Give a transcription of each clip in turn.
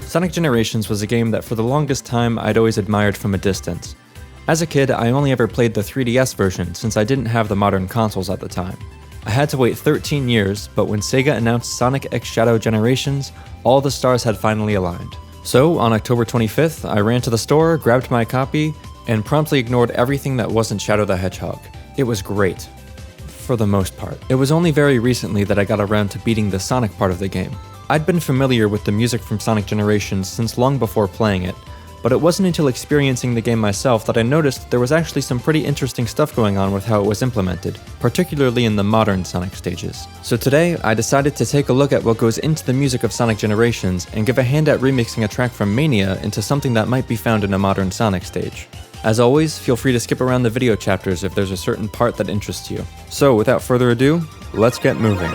Sonic Generations was a game that for the longest time I'd always admired from a distance. As a kid, I only ever played the 3DS version since I didn't have the modern consoles at the time. I had to wait 13 years, but when Sega announced Sonic X Shadow Generations, all the stars had finally aligned. So, on October 25th, I ran to the store, grabbed my copy, and promptly ignored everything that wasn't Shadow the Hedgehog. It was great. For the most part. It was only very recently that I got around to beating the Sonic part of the game. I'd been familiar with the music from Sonic Generations since long before playing it, but it wasn't until experiencing the game myself that I noticed there was actually some pretty interesting stuff going on with how it was implemented, particularly in the modern Sonic stages. So today, I decided to take a look at what goes into the music of Sonic Generations and give a hand at remixing a track from Mania into something that might be found in a modern Sonic stage. As always, feel free to skip around the video chapters if there's a certain part that interests you. So without further ado, let's get moving.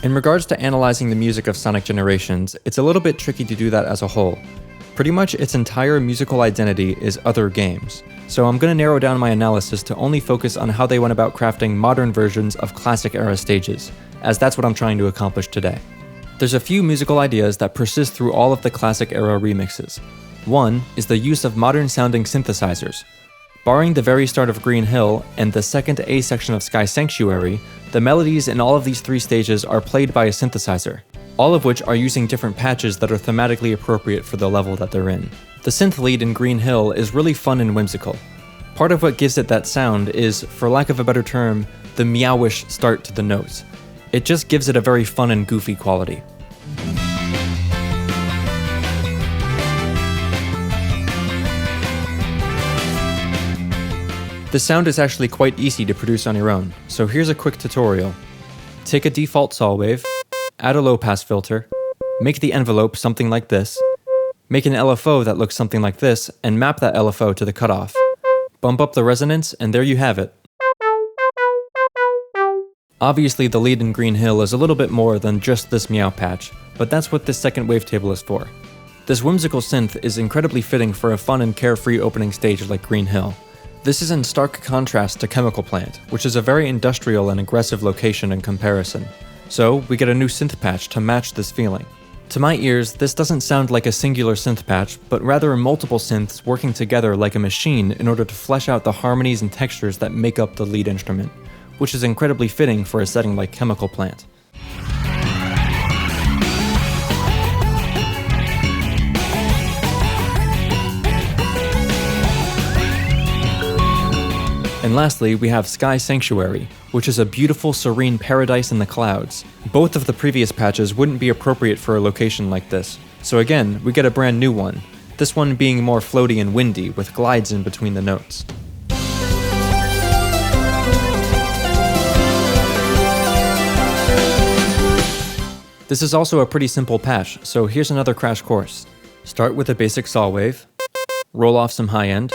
In regards to analyzing the music of Sonic Generations, it's a little bit tricky to do that as a whole. Pretty much its entire musical identity is other games, so I'm going to narrow down my analysis to only focus on how they went about crafting modern versions of classic era stages, as that's what I'm trying to accomplish today. There's a few musical ideas that persist through all of the classic era remixes. One is the use of modern sounding synthesizers. Barring the very start of Green Hill and the second A section of Sky Sanctuary, the melodies in all of these three stages are played by a synthesizer, all of which are using different patches that are thematically appropriate for the level that they're in. The synth lead in Green Hill is really fun and whimsical. Part of what gives it that sound is, for lack of a better term, the meowish start to the notes. It just gives it a very fun and goofy quality. The sound is actually quite easy to produce on your own, so here's a quick tutorial. Take a default saw wave, add a low-pass filter, make the envelope something like this, make an LFO that looks something like this, and map that LFO to the cutoff. Bump up the resonance, and there you have it. Obviously, the lead in Green Hill is a little bit more than just this meow patch, but that's what this second wavetable is for. This whimsical synth is incredibly fitting for a fun and carefree opening stage like Green Hill. This is in stark contrast to Chemical Plant, which is a very industrial and aggressive location in comparison. So, we get a new synth patch to match this feeling. To my ears, this doesn't sound like a singular synth patch, but rather multiple synths working together like a machine in order to flesh out the harmonies and textures that make up the lead instrument, which is incredibly fitting for a setting like Chemical Plant. And lastly, we have Sky Sanctuary, which is a beautiful, serene paradise in the clouds. Both of the previous patches wouldn't be appropriate for a location like this, so again, we get a brand new one, this one being more floaty and windy, with glides in between the notes. This is also a pretty simple patch, so here's another crash course. Start with a basic saw wave, roll off some high end,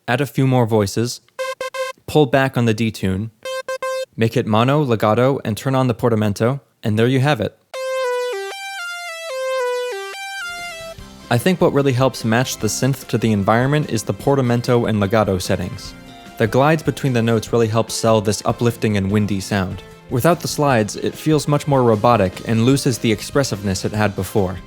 add a few more voices, pull back on the detune, make it mono, legato, and turn on the portamento, and there you have it. I think what really helps match the synth to the environment is the portamento and legato settings. The glides between the notes really help sell this uplifting and windy sound. Without the slides, it feels much more robotic and loses the expressiveness it had before.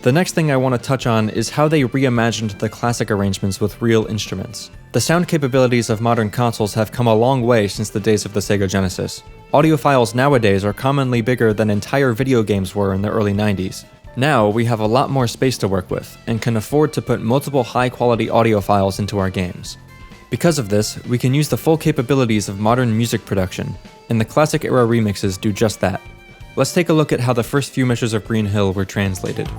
The next thing I want to touch on is how they reimagined the classic arrangements with real instruments. The sound capabilities of modern consoles have come a long way since the days of the Sega Genesis. Audiophiles nowadays are commonly bigger than entire video games were in the early 90s. Now, we have a lot more space to work with, and can afford to put multiple high-quality audiophiles into our games. Because of this, we can use the full capabilities of modern music production, and the classic era remixes do just that. Let's take a look at how the first few measures of Green Hill were translated.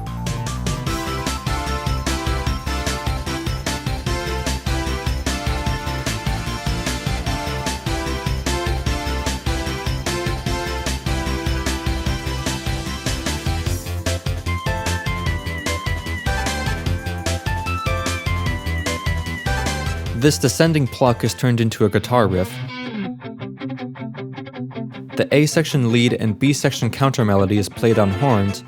This descending pluck is turned into a guitar riff. The A section lead and B section counter melody is played on horns.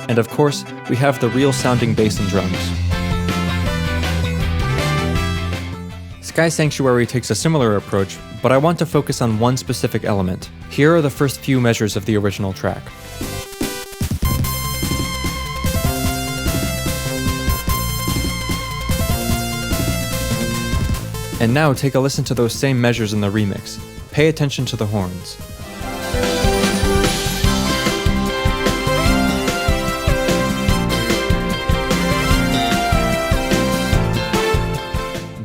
And of course, we have the real sounding bass and drums. Sky Sanctuary takes a similar approach, but I want to focus on one specific element. Here are the first few measures of the original track. And now take a listen to those same measures in the remix. Pay attention to the horns.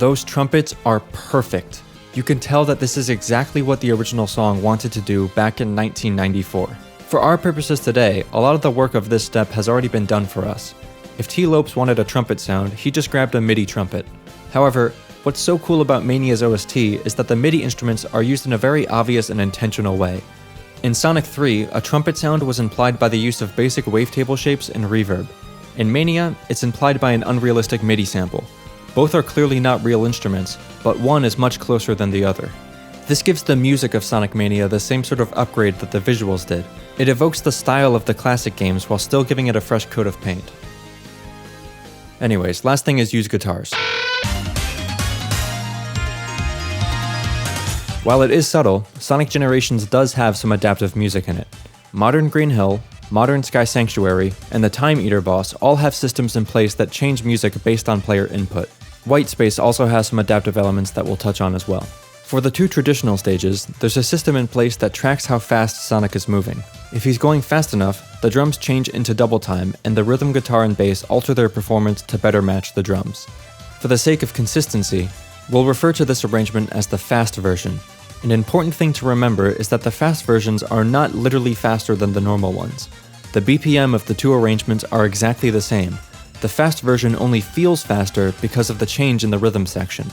Those trumpets are perfect. You can tell that this is exactly what the original song wanted to do back in 1994. For our purposes today, a lot of the work of this step has already been done for us. If T. Lopes wanted a trumpet sound, he just grabbed a MIDI trumpet. However, what's so cool about Mania's OST is that the MIDI instruments are used in a very obvious and intentional way. In Sonic 3, a trumpet sound was implied by the use of basic wavetable shapes and reverb. In Mania, it's implied by an unrealistic MIDI sample. Both are clearly not real instruments, but one is much closer than the other. This gives the music of Sonic Mania the same sort of upgrade that the visuals did. It evokes the style of the classic games while still giving it a fresh coat of paint. Anyways, last thing is use guitars. While it is subtle, Sonic Generations does have some adaptive music in it. Modern Green Hill, Modern Sky Sanctuary, and the Time Eater boss all have systems in place that change music based on player input. White Space also has some adaptive elements that we'll touch on as well. For the two traditional stages, there's a system in place that tracks how fast Sonic is moving. If he's going fast enough, the drums change into double time, and the rhythm guitar and bass alter their performance to better match the drums. For the sake of consistency, we'll refer to this arrangement as the fast version. An important thing to remember is that the fast versions are not literally faster than the normal ones. The BPM of the two arrangements are exactly the same. The fast version only feels faster because of the change in the rhythm section.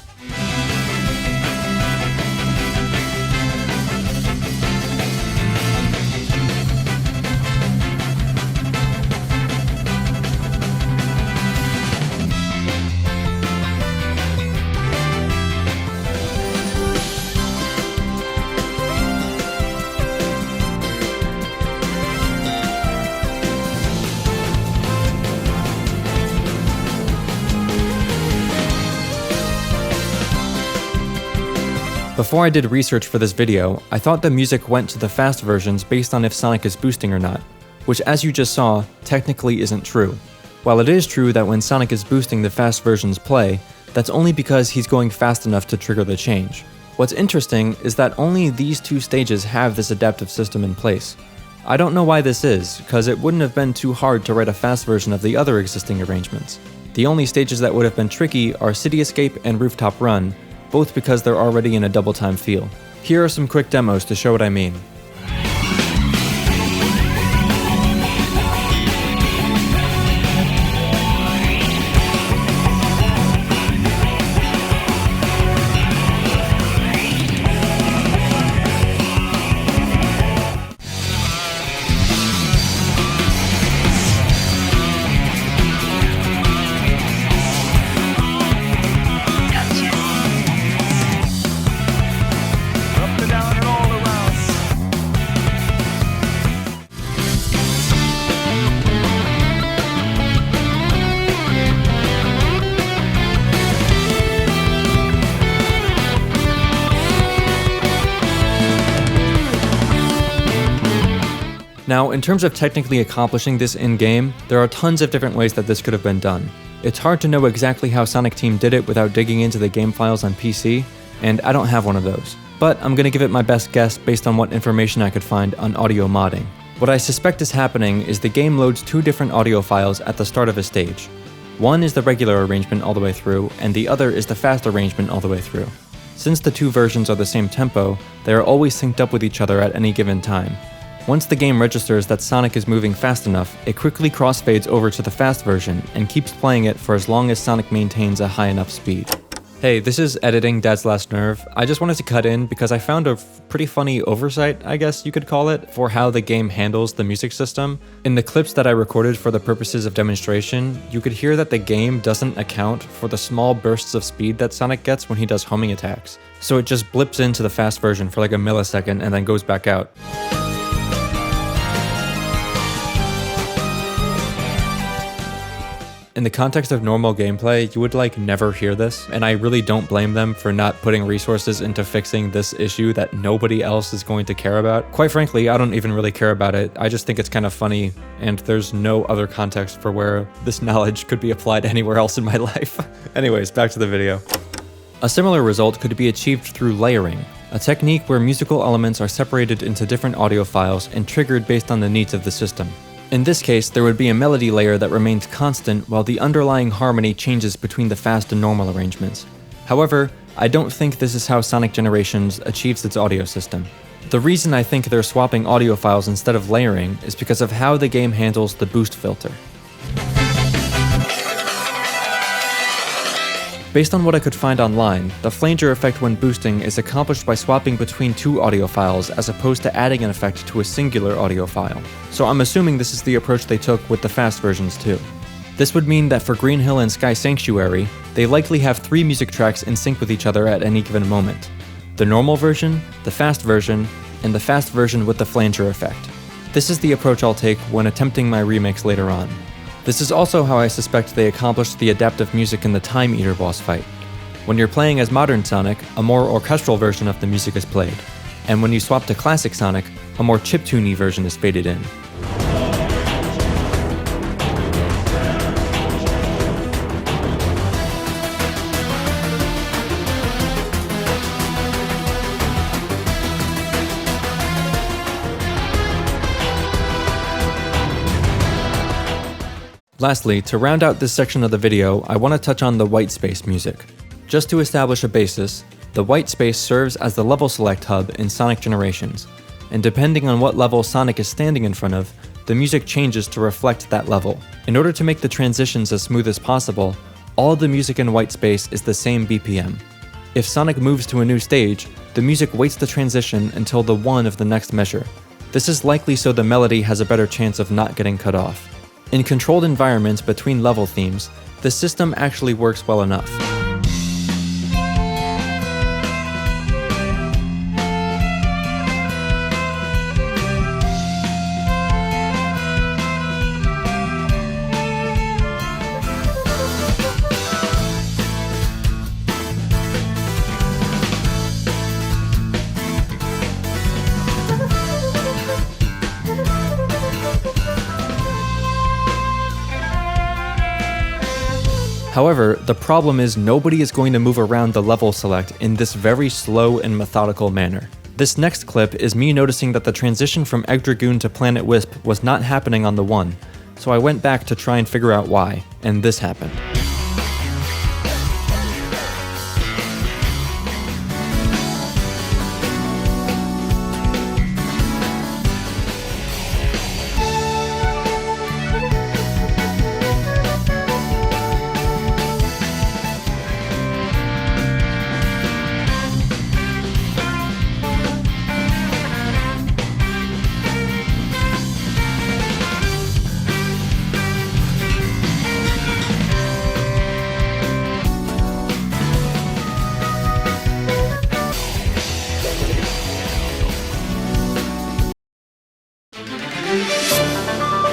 Before I did research for this video, I thought the music went to the fast versions based on if Sonic is boosting or not, which as you just saw, technically isn't true. While it is true that when Sonic is boosting the fast versions play, that's only because he's going fast enough to trigger the change. What's interesting is that only these two stages have this adaptive system in place. I don't know why this is, because it wouldn't have been too hard to write a fast version of the other existing arrangements. The only stages that would have been tricky are City Escape and Rooftop Run, both because they're already in a double time feel. Here are some quick demos to show what I mean. Now, in terms of technically accomplishing this in-game, there are tons of different ways that this could have been done. It's hard to know exactly how Sonic Team did it without digging into the game files on PC, and I don't have one of those. But I'm gonna give it my best guess based on what information I could find on audio modding. What I suspect is happening is the game loads two different audio files at the start of a stage. One is the regular arrangement all the way through, and the other is the fast arrangement all the way through. Since the two versions are the same tempo, they are always synced up with each other at any given time. Once the game registers that Sonic is moving fast enough, it quickly crossfades over to the fast version and keeps playing it for as long as Sonic maintains a high enough speed. Hey, this is editing Dad's Last Nerve. I just wanted to cut in because I found a pretty funny oversight, I guess you could call it, for how the game handles the music system. In the clips that I recorded for the purposes of demonstration, you could hear that the game doesn't account for the small bursts of speed that Sonic gets when he does homing attacks. So it just blips into the fast version for like a millisecond and then goes back out. In the context of normal gameplay, you would like never hear this, and I really don't blame them for not putting resources into fixing this issue that nobody else is going to care about. Quite frankly, I don't even really care about it. I just think it's kind of funny, and there's no other context for where this knowledge could be applied anywhere else in my life. Anyways, back to the video. A similar result could be achieved through layering, a technique where musical elements are separated into different audio files and triggered based on the needs of the system. In this case, there would be a melody layer that remains constant while the underlying harmony changes between the fast and normal arrangements. However, I don't think this is how Sonic Generations achieves its audio system. The reason I think they're swapping audio files instead of layering is because of how the game handles the boost filter. Based on what I could find online, the flanger effect when boosting is accomplished by swapping between two audio files as opposed to adding an effect to a singular audio file. So I'm assuming this is the approach they took with the fast versions too. This would mean that for Green Hill and Sky Sanctuary, they likely have 3 music tracks in sync with each other at any given moment. The normal version, the fast version, and the fast version with the flanger effect. This is the approach I'll take when attempting my remix later on. This is also how I suspect they accomplished the adaptive music in the Time Eater boss fight. When you're playing as modern Sonic, a more orchestral version of the music is played, and when you swap to classic Sonic, a more chiptune-y version is faded in. Lastly, to round out this section of the video, I want to touch on the white space music. Just to establish a basis, the white space serves as the level select hub in Sonic Generations, and depending on what level Sonic is standing in front of, the music changes to reflect that level. In order to make the transitions as smooth as possible, all the music in white space is the same BPM. If Sonic moves to a new stage, the music waits the transition until the 1 of the next measure. This is likely so the melody has a better chance of not getting cut off. In controlled environments between level themes, the system actually works well enough. However, the problem is nobody is going to move around the level select in this very slow and methodical manner. This next clip is me noticing that the transition from Egg Dragoon to Planet Wisp was not happening on the 1, so I went back to try and figure out why, and this happened.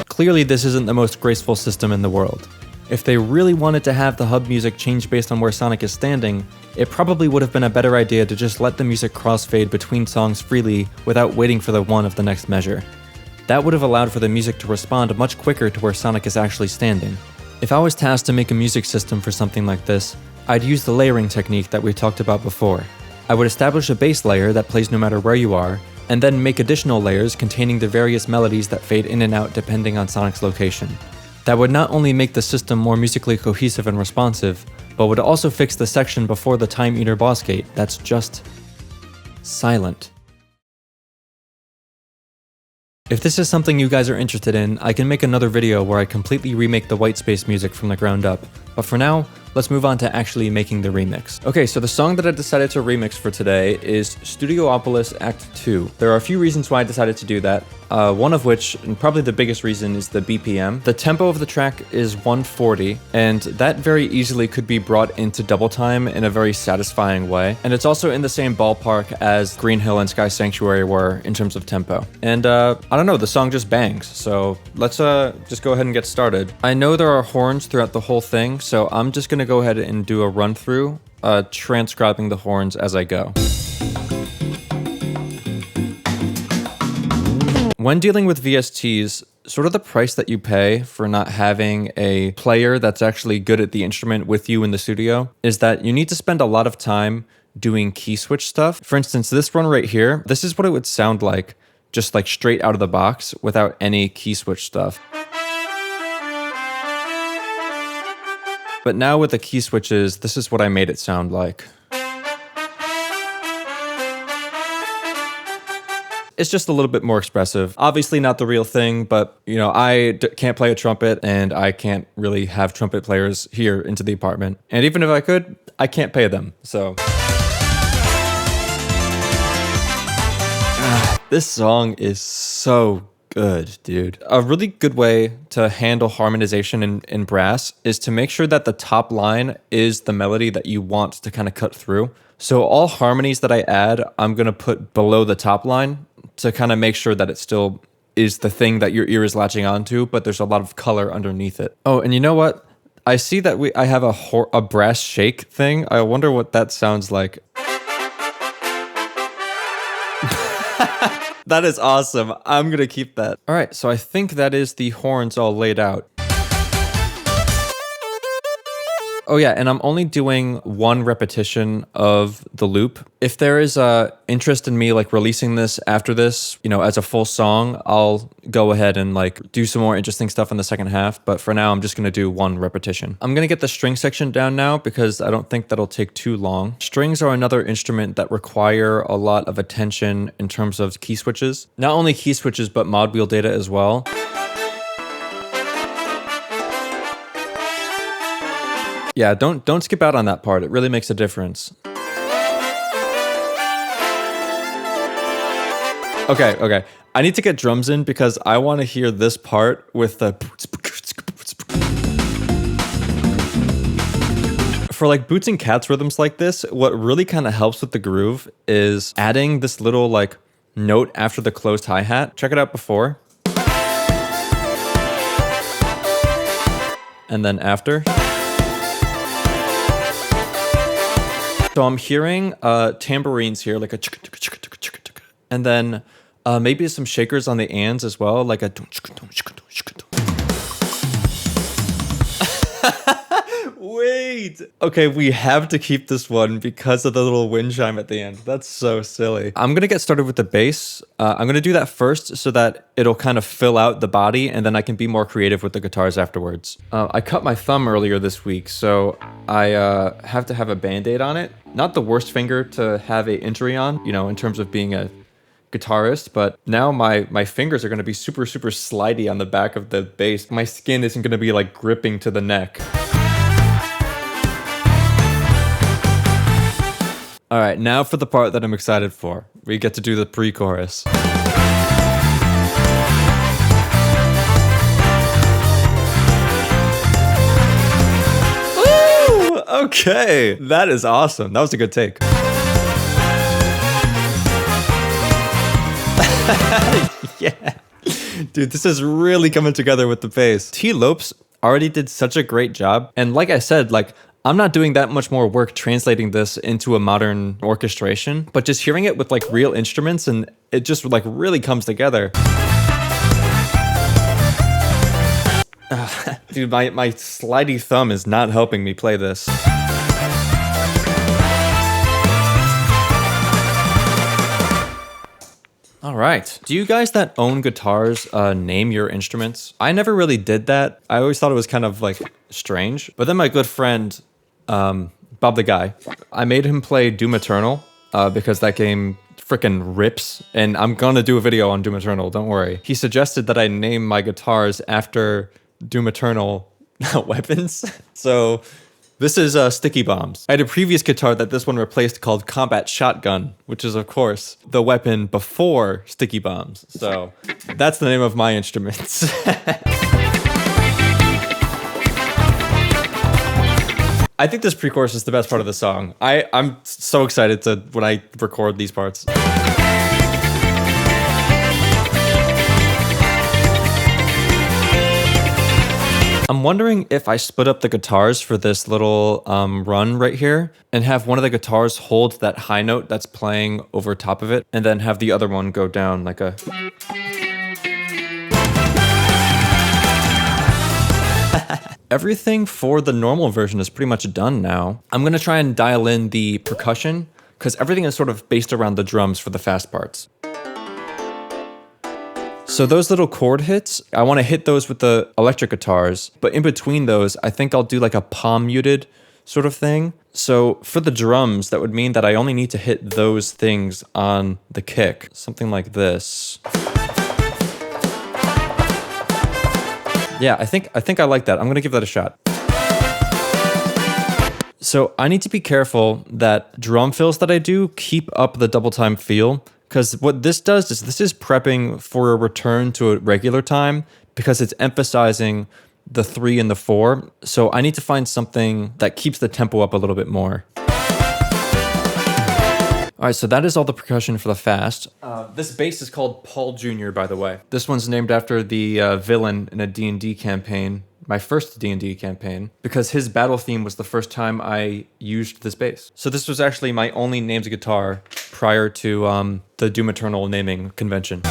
Clearly this isn't the most graceful system in the world. If they really wanted to have the hub music change based on where Sonic is standing, it probably would have been a better idea to just let the music crossfade between songs freely without waiting for the 1 of the next measure. That would have allowed for the music to respond much quicker to where Sonic is actually standing. If I was tasked to make a music system for something like this, I'd use the layering technique that we talked about before. I would establish a base layer that plays no matter where you are, and then make additional layers containing the various melodies that fade in and out depending on Sonic's location. That would not only make the system more musically cohesive and responsive, but would also fix the section before the Time Eater boss gate that's just silent. If this is something you guys are interested in, I can make another video where I completely remake the white space music from the ground up, but for now, let's move on to actually making the remix. Okay, so the song that I decided to remix for today is Studiopolis Act 2. There are a few reasons why I decided to do that. one of which, and probably the biggest reason, is the BPM. The tempo of the track is 140, and that very easily could be brought into double time in a very satisfying way. And it's also in the same ballpark as Green Hill and Sky Sanctuary were in terms of tempo. And I don't know, the song just bangs, so let's just go ahead and get started. I know there are horns throughout the whole thing, so I'm just gonna go ahead and do a run through, transcribing the horns as I go. When dealing with VSTs, sort of the price that you pay for not having a player that's actually good at the instrument with you in the studio is that you need to spend a lot of time doing key switch stuff. For instance, this run right here, this is what it would sound like, just like straight out of the box without any key switch stuff. But now with the key switches, this is what I made it sound like. It's just a little bit more expressive. Obviously not the real thing, but you know, I can't play a trumpet and I can't really have trumpet players here into the apartment. And even if I could, I can't pay them, so. This song is so good, dude. A really good way to handle harmonization in brass is to make sure that the top line is the melody that you want to kind of cut through. So all harmonies that I add, I'm gonna put below the top line to kind of make sure that it still is the thing that your ear is latching onto, but there's a lot of color underneath it. Oh, and you know what? I see that I have a brass shake thing. I wonder what that sounds like. That is awesome. I'm gonna keep that. All right, so I think that is the horns all laid out. Oh yeah, and I'm only doing one repetition of the loop. If there is interest in me like releasing this after this, you know, as a full song, I'll go ahead and like do some more interesting stuff in the second half. But for now, I'm just gonna do one repetition. I'm gonna get the string section down now because I don't think that'll take too long. Strings are another instrument that require a lot of attention in terms of key switches. Not only key switches, but mod wheel data as well. Yeah, don't skip out on that part. It really makes a difference. Okay. I need to get drums in because I want to hear this part with the... For like boots and cats rhythms like this, what really kind of helps with the groove is adding this little like note after the closed hi-hat. Check it out before. And then after. So I'm hearing tambourines here, like a and then maybe some shakers on the ands as well, like a Wait! Okay, we have to keep this one because of the little wind chime at the end. That's so silly. I'm gonna get started with the bass. I'm gonna do that first so that it'll kind of fill out the body and then I can be more creative with the guitars afterwards. I cut my thumb earlier this week, so I have to have a band-aid on it. Not the worst finger to have an injury on, you know, in terms of being a guitarist, but now my fingers are gonna be super slidey on the back of the bass. My skin isn't gonna be like gripping to the neck. All right, now for the part that I'm excited for. We get to do the pre-chorus. Woo! Okay, that is awesome. That was a good take. Yeah. Dude, this is really coming together with the bass. T. Lopes already did such a great job. And like I said, like, I'm not doing that much more work translating this into a modern orchestration, but just hearing it with like real instruments and it just like really comes together. Dude, my slidey thumb is not helping me play this. All right. Do you guys that own guitars name your instruments? I never really did that. I always thought it was kind of like strange. But then my good friend, Bob the Guy, I made him play Doom Eternal because that game frickin' rips. And I'm gonna do a video on Doom Eternal, don't worry. He suggested that I name my guitars after Doom Eternal weapons. So This is Sticky Bombs. I had a previous guitar that this one replaced called Combat Shotgun, which is, of course, the weapon before Sticky Bombs. So that's the name of my instruments. I think this pre-chorus is the best part of the song. I'm so excited when I record these parts. I'm wondering if I split up the guitars for this little run right here and have one of the guitars hold that high note that's playing over top of it, and then have the other one go down like a... Everything for the normal version is pretty much done now. I'm gonna try and dial in the percussion, because everything is sort of based around the drums for the fast parts. So those little chord hits, I want to hit those with the electric guitars, but in between those, I think I'll do like a palm muted sort of thing. So for the drums, that would mean that I only need to hit those things on the kick. Something like this. Yeah, I think I like that. I'm gonna give that a shot. So I need to be careful that drum fills that I do keep up the double time feel, because what this does is this is prepping for a return to a regular time, because it's emphasizing the 3 and the 4. So I need to find something that keeps the tempo up a little bit more. All right, so that is all the percussion for the fast. This bass is called Paul Jr., by the way. This one's named after the villain in a D&D campaign, my first D&D campaign, because his battle theme was the first time I used this bass. So this was actually my only named guitar prior to the Doom Eternal naming convention.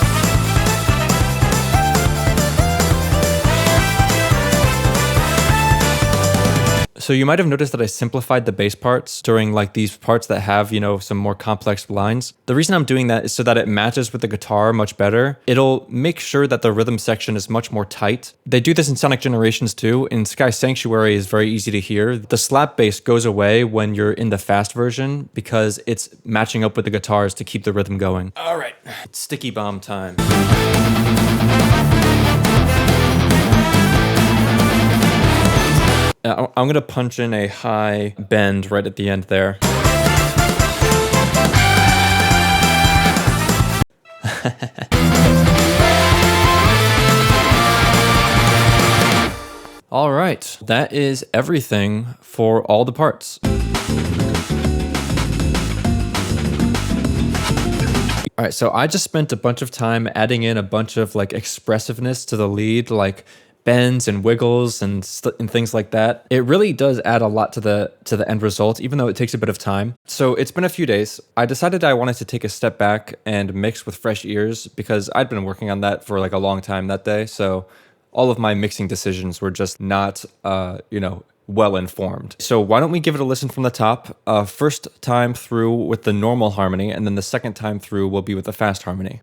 So you might have noticed that I simplified the bass parts during like these parts that have, you know, some more complex lines. The reason I'm doing that is so that it matches with the guitar much better. It'll make sure that the rhythm section is much more tight. They do this in Sonic Generations too. In Sky Sanctuary is very easy to hear. The slap bass goes away when you're in the fast version because it's matching up with the guitars to keep the rhythm going. All right, it's Sticky Bomb time. I'm gonna punch in a high bend right at the end there. All right, that is everything for all the parts. All right, so I just spent a bunch of time adding in a bunch of like expressiveness to the lead, like bends and wiggles and things like that. It really does add a lot to the end result, even though it takes a bit of time. So it's been a few days. I decided I wanted to take a step back and mix with fresh ears because I'd been working on that for like a long time that day. So all of my mixing decisions were just not, well informed. So why don't we give it a listen from the top? First time through with the normal harmony, and then the second time through will be with the fast harmony.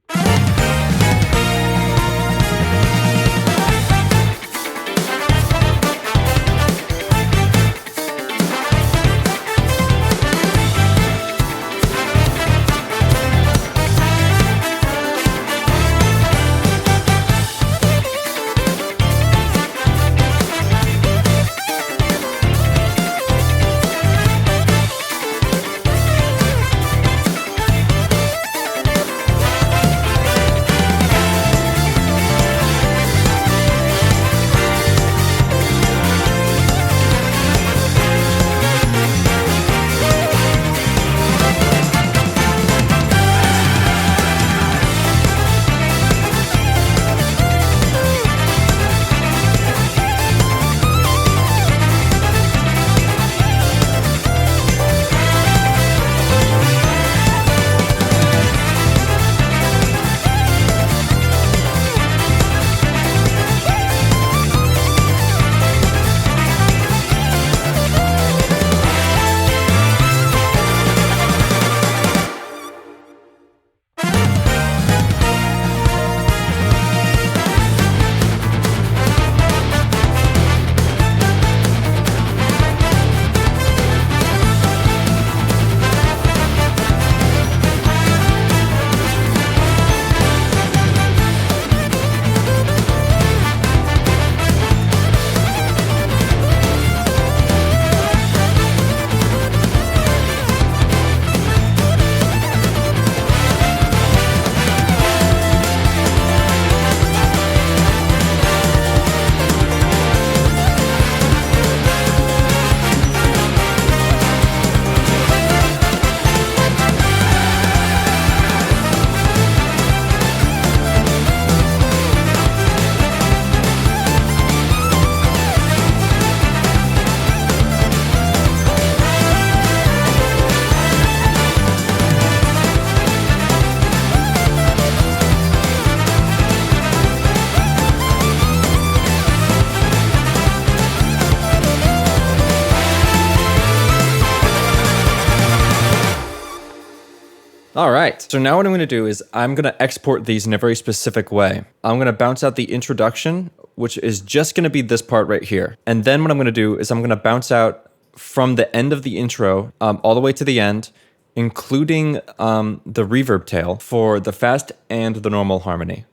All right, so now what I'm gonna do is I'm gonna export these in a very specific way. I'm gonna bounce out the introduction, which is just gonna be this part right here. And then what I'm gonna do is I'm gonna bounce out from the end of the intro all the way to the end, including the reverb tail for the fast and the normal harmony.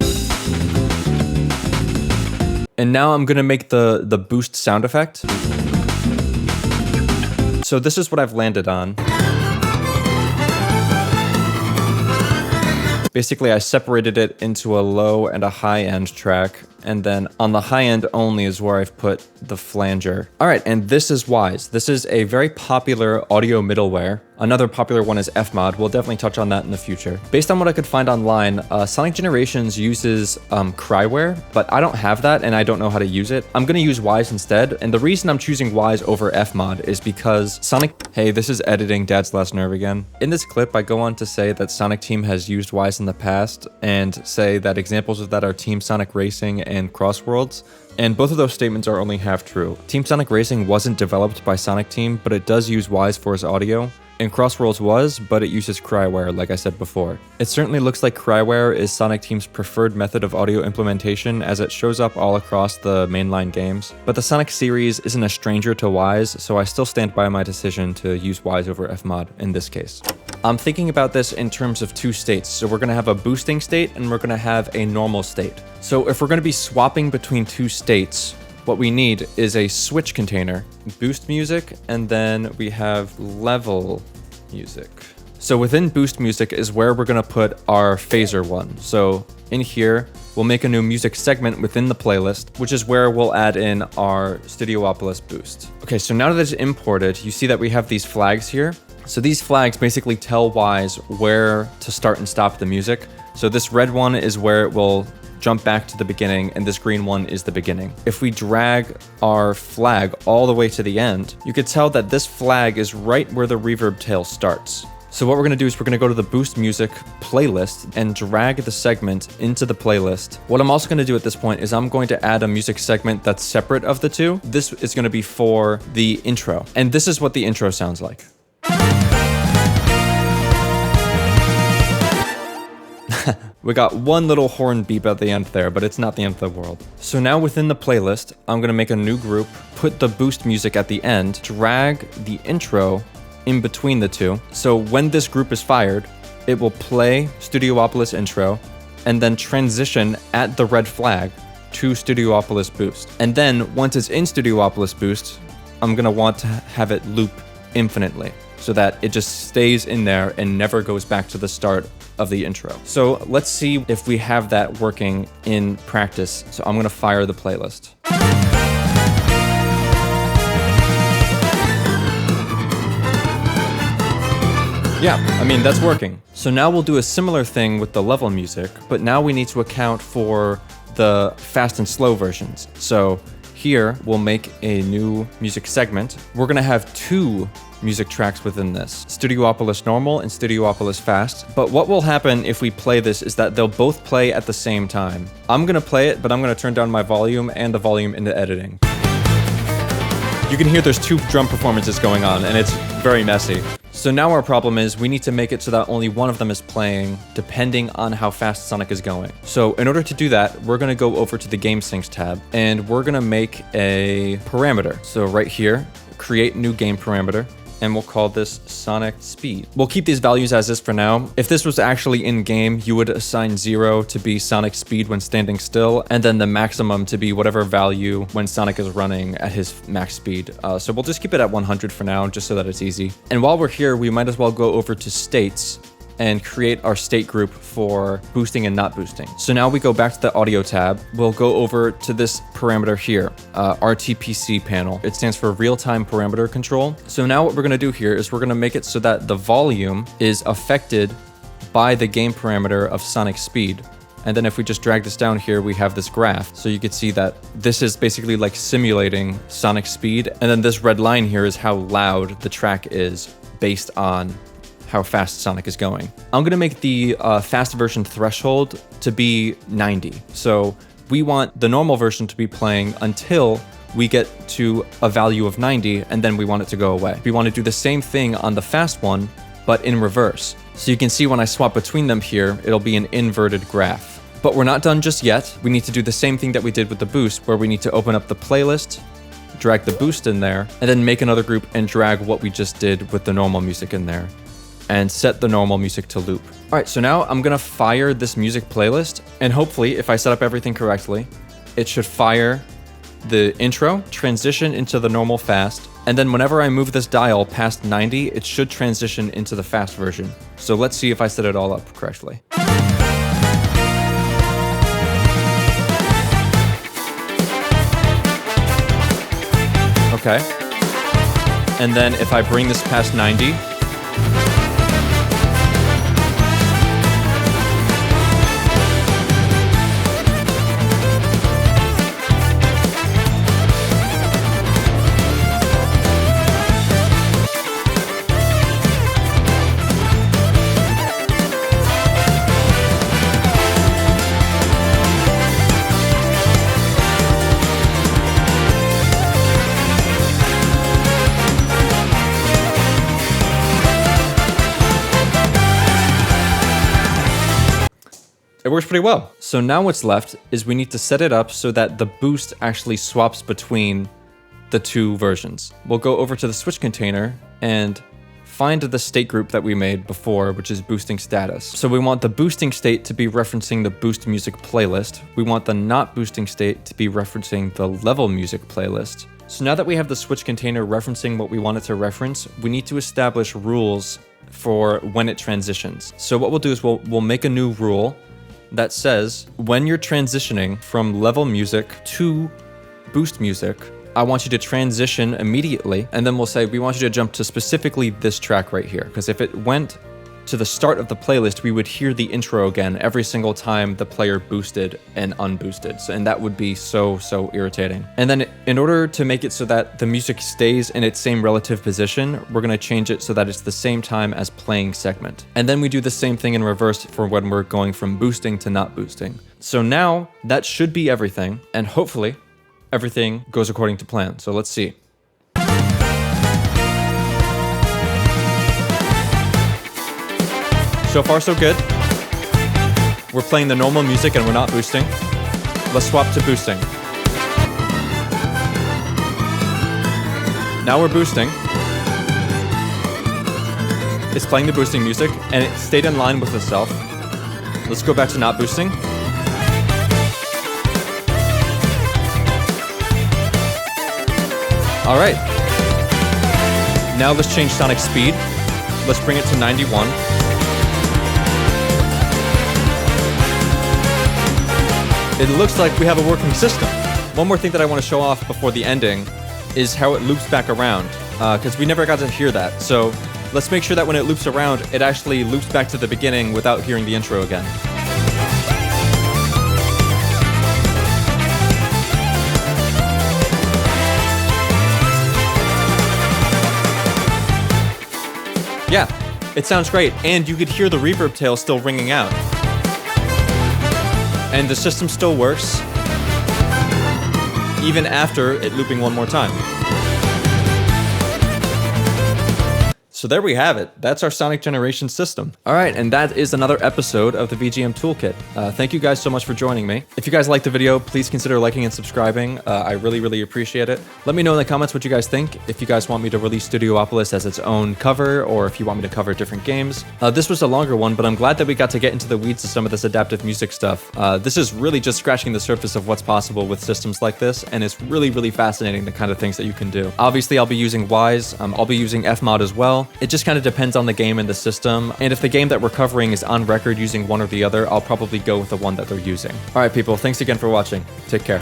And now I'm gonna make the boost sound effect. So this is what I've landed on. Basically, I separated it into a low and a high end track, and then on the high end only is where I've put the flanger. All right, and this is Wise. This is a very popular audio middleware. Another popular one is Fmod. We'll definitely touch on that in the future. Based on what I could find online, Sonic Generations uses Cryware, but I don't have that and I don't know how to use it. I'm gonna use Wise instead, and the reason I'm choosing Wise over Fmod is because Sonic... Hey, this is editing Dad's Last Nerve again. In this clip, I go on to say that Sonic Team has used Wise in the past, and say that examples of that are Team Sonic Racing and Crossworlds. And both of those statements are only half true. Team Sonic Racing wasn't developed by Sonic Team, but it does use Wise for its audio. And Crossworlds was, but it uses Cryware, like I said before. It certainly looks like Cryware is Sonic Team's preferred method of audio implementation, as it shows up all across the mainline games. But the Sonic series isn't a stranger to Wise, so I still stand by my decision to use Wise over Fmod in this case. I'm thinking about this in terms of two states. So we're gonna have a boosting state and we're gonna have a normal state. So if we're gonna be swapping between two states, what we need is a switch container, boost music, and then we have level music. So within boost music is where we're gonna put our phaser one. So in here, we'll make a new music segment within the playlist, which is where we'll add in our Studiopolis boost. Okay, so now that it's imported, you see that we have these flags here. So these flags basically tell Wise where to start and stop the music. So this red one is where it will jump back to the beginning, and this green one is the beginning. If we drag our flag all the way to the end, you could tell that this flag is right where the reverb tail starts. So what we're gonna do is we're gonna go to the boost music playlist and drag the segment into the playlist. What I'm also gonna do at this point is I'm going to add a music segment that's separate of the two. This is gonna be for the intro. And this is what the intro sounds like. We got one little horn beep at the end there, but it's not the end of the world. So now within the playlist, I'm gonna make a new group, put the boost music at the end, drag the intro in between the two. So when this group is fired, it will play Studiopolis intro and then transition at the red flag to Studiopolis boost. And then once it's in Studiopolis boost, I'm gonna want to have it loop infinitely so that it just stays in there and never goes back to the start of the intro. So let's see if we have that working in practice. So I'm gonna fire the playlist. Yeah, I mean, that's working. So now we'll do a similar thing with the level music, but now we need to account for the fast and slow versions. So here we'll make a new music segment. We're gonna have two music tracks within this, Studiopolis Normal and Studiopolis Fast. But what will happen if we play this is that they'll both play at the same time. I'm gonna play it, but I'm gonna turn down my volume and the volume into editing. You can hear there's two drum performances going on, and it's very messy. So now our problem is we need to make it so that only one of them is playing, depending on how fast Sonic is going. So in order to do that, we're gonna go over to the Game Syncs tab, and we're gonna make a parameter. So right here, create new game parameter, and we'll call this Sonic Speed. We'll keep these values as is for now. If this was actually in-game, you would assign 0 to be Sonic Speed when standing still, and then the maximum to be whatever value when Sonic is running at his max speed. So we'll just keep it at 100 for now, just so that it's easy. And while we're here, we might as well go over to states and create our state group for boosting and not boosting. So now we go back to the audio tab. We'll go over to this parameter here, RTPC panel. It stands for real-time parameter control. So now what we're gonna do here is we're gonna make it so that the volume is affected by the game parameter of Sonic Speed. And then if we just drag this down here, we have this graph. So you could see that this is basically like simulating Sonic Speed. And then this red line here is how loud the track is based on how fast Sonic is going. I'm gonna make the fast version threshold to be 90. So we want the normal version to be playing until we get to a value of 90, and then we want it to go away. We want to do the same thing on the fast one, but in reverse. So you can see when I swap between them here, it'll be an inverted graph. But we're not done just yet. We need to do the same thing that we did with the boost, where we need to open up the playlist, drag the boost in there, and then make another group and drag what we just did with the normal music in there, and set the normal music to loop. All right, so now I'm gonna fire this music playlist, and hopefully, if I set up everything correctly, it should fire the intro, transition into the normal fast, and then whenever I move this dial past 90, it should transition into the fast version. So let's see if I set it all up correctly. Okay. And then if I bring this past 90, it works pretty well. So now what's left is we need to set it up so that the boost actually swaps between the two versions. We'll go over to the switch container and find the state group that we made before, which is boosting status. So we want the boosting state to be referencing the boost music playlist. We want the not boosting state to be referencing the level music playlist. So now that we have the switch container referencing what we want it to reference, we need to establish rules for when it transitions. So what we'll do is we'll make a new rule that says when you're transitioning from level music to boost music, I want you to transition immediately, and then we'll say we want you to jump to specifically this track right here, because if it went to the start of the playlist, we would hear the intro again every single time the player boosted and unboosted, and that would be so irritating. And then in order to make it so that the music stays in its same relative position, we're going to change it so that it's the same time as playing segment. And then we do the same thing in reverse for when we're going from boosting to not boosting. So now that should be everything, and hopefully everything goes according to plan. So let's see. So far, so good. We're playing the normal music and we're not boosting. Let's swap to boosting. Now we're boosting. It's playing the boosting music and it stayed in line with itself. Let's go back to not boosting. All right. Now let's change Sonic speed. Let's bring it to 91. It looks like we have a working system. One more thing that I want to show off before the ending is how it loops back around, because we never got to hear that. So let's make sure that when it loops around, it actually loops back to the beginning without hearing the intro again. Yeah, it sounds great, and you could hear the reverb tail still ringing out. And the system still works, even after it looping one more time. So there we have it. That's our Sonic Generation system. All right, and that is another episode of the VGM Toolkit. Thank you guys so much for joining me. If you guys liked the video, please consider liking and subscribing. I really appreciate it. Let me know in the comments what you guys think. If you guys want me to release Studiopolis as its own cover, or if you want me to cover different games. This was a longer one, but I'm glad that we got to get into the weeds of some of this adaptive music stuff. This is really just scratching the surface of what's possible with systems like this, and it's really fascinating the kind of things that you can do. Obviously, I'll be using Wise. I'll be using Fmod as well. It just kind of depends on the game and the system, and if the game that we're covering is on record using one or the other, I'll probably go with the one that they're using. Alright people, thanks again for watching. Take care.